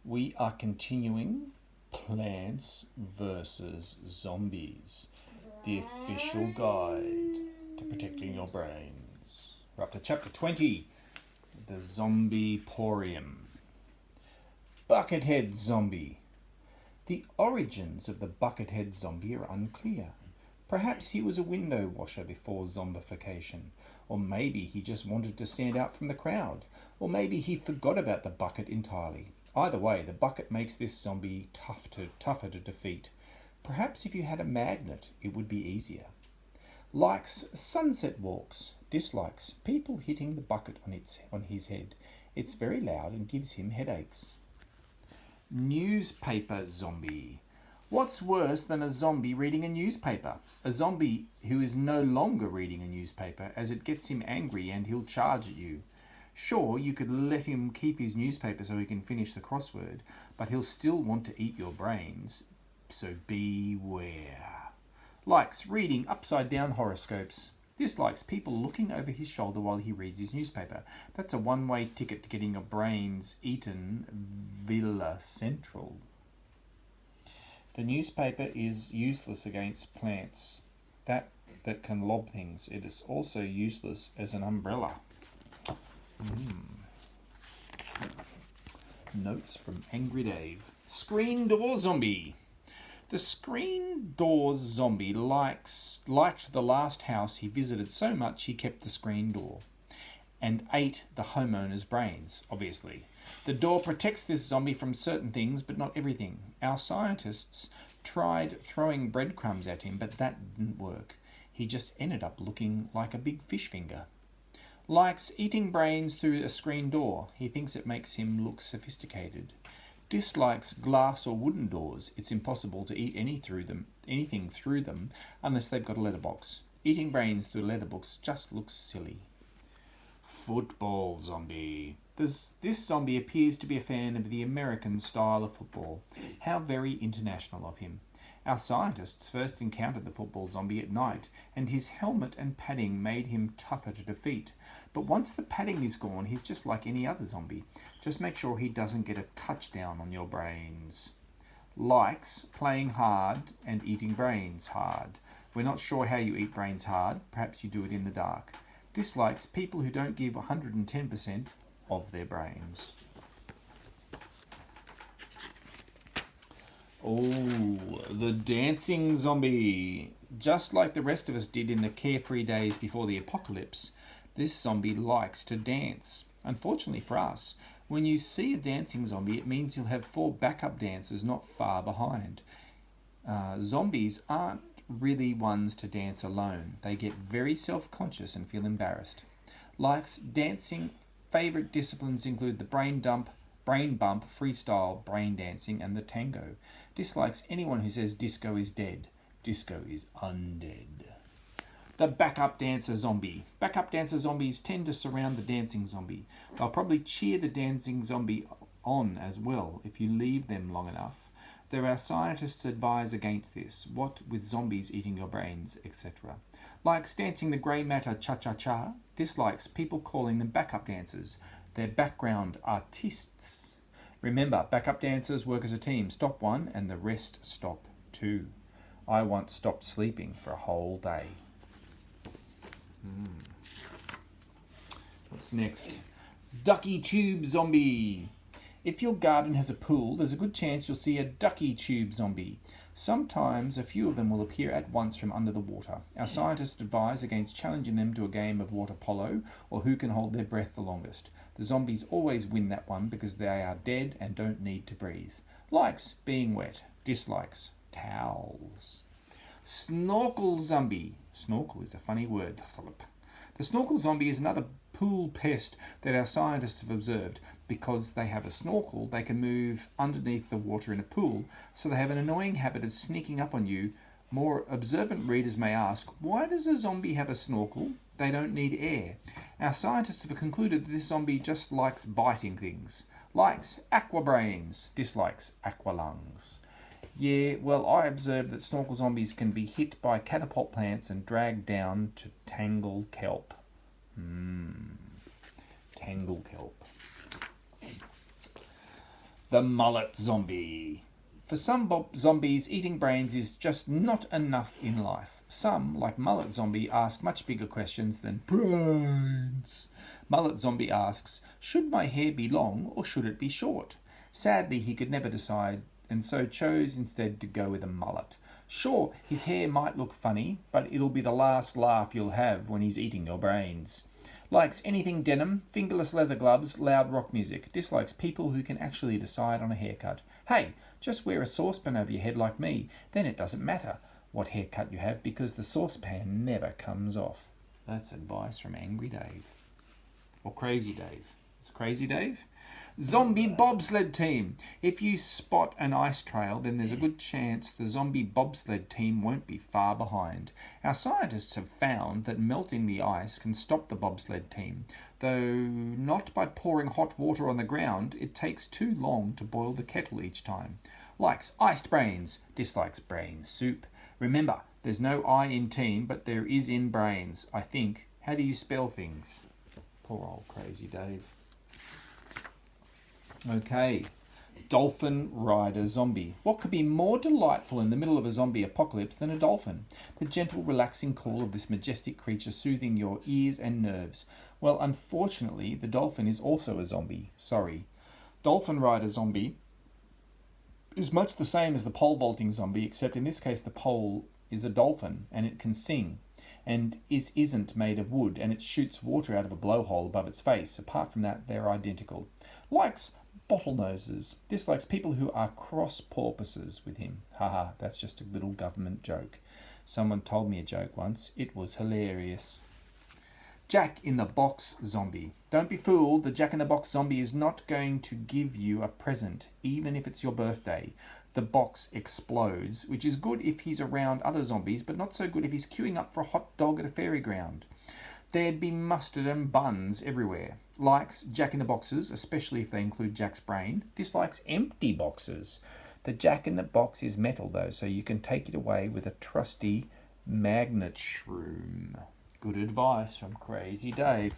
We are continuing Plants vs. Zombies, the official guide to protecting your brains. We're up to chapter 20, the zombieporium. Buckethead zombie. The origins of the buckethead zombie are unclear. Perhaps he was a window washer before zombification, or maybe he just wanted to stand out from the crowd, or maybe he forgot about the bucket entirely. Either way, the bucket makes this zombie tougher to defeat. Perhaps if you had a magnet, it would be easier. Likes sunset walks. Dislikes people hitting the bucket on his head. It's very loud and gives him headaches. Newspaper zombie. What's worse than a zombie reading a newspaper? A zombie who is no longer reading a newspaper, as it gets him angry and he'll charge at you. Sure, you could let him keep his newspaper so he can finish the crossword, but he'll still want to eat your brains, so beware. Likes reading upside-down horoscopes. Dislikes people looking over his shoulder while he reads his newspaper. That's a one-way ticket to getting your brains eaten Villa Central. The newspaper is useless against plants that can lob things. It is also useless as an umbrella. Notes from Angry Dave. Screen door zombie. The screen door zombie liked the last house he visited so much he kept the screen door and ate the homeowner's brains, obviously. The door protects this zombie from certain things, but not everything. Our scientists tried throwing breadcrumbs at him, but that didn't work. He just ended up looking like a big fish finger. Likes eating brains through a screen door. He thinks it makes him look sophisticated. Dislikes glass or wooden doors. It's impossible to eat anything through them unless they've got a letterbox. Eating brains through a letterbox just looks silly. Football zombie. This zombie appears to be a fan of the American style of football. How very international of him. Our scientists first encountered the football zombie at night, and his helmet and padding made him tougher to defeat. But once the padding is gone, he's just like any other zombie. Just make sure he doesn't get a touchdown on your brains. Likes playing hard and eating brains hard. We're not sure how you eat brains hard. Perhaps you do it in the dark. Dislikes people who don't give 110% of their brains. Oh, the dancing zombie. Just like the rest of us did in the carefree days before the apocalypse, this zombie likes to dance. Unfortunately for us, when you see a dancing zombie, it means you'll have 4 backup dancers not far behind. Zombies aren't really ones to dance alone. They get very self-conscious and feel embarrassed. Likes dancing. Favourite disciplines include the brain bump, freestyle, brain dancing, and the tango. Dislikes anyone who says disco is dead. Disco is undead. The backup dancer zombie. Backup dancer zombies tend to surround the dancing zombie. They'll probably cheer the dancing zombie on as well if you leave them long enough. There are scientists advise against this, what with zombies eating your brains, etc. Likes dancing the grey matter cha-cha-cha. Dislikes people calling them backup dancers. They're background artists. Remember, backup dancers work as a team. Stop one and the rest stop too. I once stopped sleeping for a whole day. What's next? Ducky tube zombie. If your garden has a pool, there's a good chance you'll see a ducky tube zombie. Sometimes a few of them will appear at once from under the water. Our scientists advise against challenging them to a game of water polo or who can hold their breath the longest. The zombies always win that one because they are dead and don't need to breathe. Likes being wet. Dislikes towels. Snorkel zombie. Snorkel is a funny word, Philip. The snorkel zombie is another pool pest that our scientists have observed. Because they have a snorkel, they can move underneath the water in a pool, so they have an annoying habit of sneaking up on you. More observant readers may ask, why does a zombie have a snorkel? They don't need air. Our scientists have concluded that this zombie just likes biting things. Likes aqua brains, dislikes aqua lungs. Yeah, well, I observed that snorkel zombies can be hit by catapult plants and dragged down to tangle kelp. Tangle kelp. The mullet zombie. For some zombies, eating brains is just not enough in life. Some, like mullet zombie, ask much bigger questions than brains. Mullet zombie asks, should my hair be long or should it be short? Sadly, he could never decide and so chose instead to go with a mullet. Sure, his hair might look funny, but it'll be the last laugh you'll have when he's eating your brains. Likes anything denim, fingerless leather gloves, loud rock music. Dislikes people who can actually decide on a haircut. Hey, just wear a saucepan over your head like me. Then it doesn't matter what haircut you have because the saucepan never comes off. That's advice from Angry Dave. Or Crazy Dave. It's Crazy Dave? Zombie bobsled team. If you spot an ice trail, then there's a good chance the zombie bobsled team won't be far behind. Our scientists have found that melting the ice can stop the bobsled team, though not by pouring hot water on the ground. It takes too long to boil the kettle each time. Likes iced brains, dislikes brain soup. Remember, there's no I in team, but there is in brains, I think. How do you spell things? Poor old Crazy Dave. Okay, dolphin rider zombie. What could be more delightful in the middle of a zombie apocalypse than a dolphin? The gentle, relaxing call of this majestic creature soothing your ears and nerves. Well, unfortunately, the dolphin is also a zombie. Sorry. Dolphin rider zombie is much the same as the pole vaulting zombie, except in this case the pole is a dolphin and it can sing. And it isn't made of wood, and it shoots water out of a blowhole above its face. Apart from that, they're identical. Likes bottlenoses. Dislikes people who are cross porpoises with him. Haha, that's just a little government joke. Someone told me a joke once. It was hilarious. Jack in the Box zombie. Don't be fooled. The Jack in the Box zombie is not going to give you a present, even if it's your birthday. The box explodes, which is good if he's around other zombies, but not so good if he's queuing up for a hot dog at a fairy ground. There'd be mustard and buns everywhere. Likes Jack in the Boxes, especially if they include Jack's brain. Dislikes empty boxes. The Jack in the Box is metal though, so you can take it away with a trusty magnet shroom. Good advice from Crazy Dave.